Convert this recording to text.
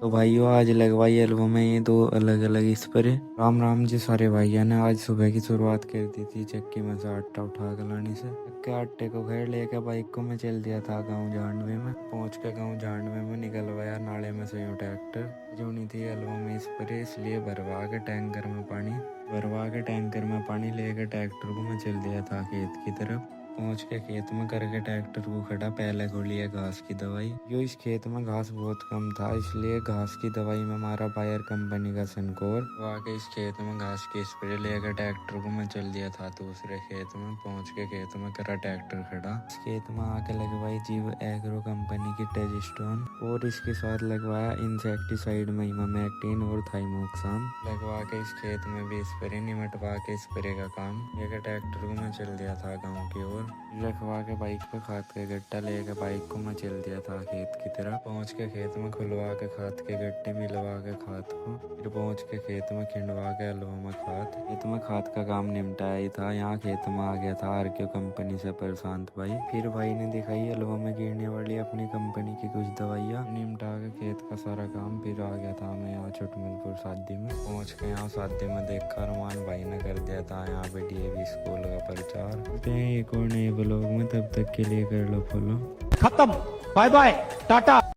तो भाइयों आज लगवाई एल्बम में ये दो अलग अलग स्प्रे। राम राम जी सारे भाइयों ने आज सुबह की शुरुआत कर दी थी चक्की में से आटा उठा के लाने से। के आटे को घेर लेके बाइक को मैं चल दिया था गाँव झांडवे में। पहुंच के गाँव झांडवे में निकलवाया नाले में से यूं ट्रैक्टर जो नहीं थी एल्बम में स्प्रे, इसलिए भरवा के टैंकर में पानी लेके ट्रैक्टर को मैं चल दिया था खेत की तरफ। पहुंच के खेत में करके ट्रैक्टर को खड़ा, पहले को लिया घास की दवाई। यो इस खेत में घास बहुत कम था, इसलिए घास की दवाई में मारा बायर कंपनी का सनकोर। वो आके इस खेत में घास की स्प्रे लेकर ट्रैक्टर को मैं चल दिया था दूसरे खेत में। पहुंच के खेत में करा ट्रैक्टर खड़ा। इस खेत में आके लगवाई जीव एग्रो कंपनी की टेजिस्टोन और इसके साथ लगवाया इंसेक्टिसाइड महिमामेक्टिन और थाइमोक्साम। लगवा के इस खेत में भी स्प्रे निमटवा के स्प्रे का काम लेकर ट्रैक्टर को मैं चल दिया था गाँव की ओर। रखवा के बाइक पे खाद के गट्टा लेके बाइक को मैं चल दिया था खेत की तरफ। पहुंच के खेत में खुलवा के खाद के गट्टे मिलवा के खाद को, फिर पहुंच के खेत में खिंडवा के अलवा में खाद। खेत में खाद का काम निपटाया ही था। यहाँ खेत में आ गया था आरके कंपनी से प्रशांत भाई। फिर भाई ने दिखाई अलवा में गिरने वाली अपनी कंपनी की कुछ दवाइयाँ, निपटा के खेत का सारा काम। फिर आ गया था मैं यहाँ छोटमलपुर शादी में। पहुंच के यहाँ शादी में देखा रमान भाई ने कर दिया था यहाँ पे DAV स्कूल का प्रचार। एक और नए ब्लॉग में, तब तक के लिए कर लो फॉलो। खत्म, बाय बाय, टाटा।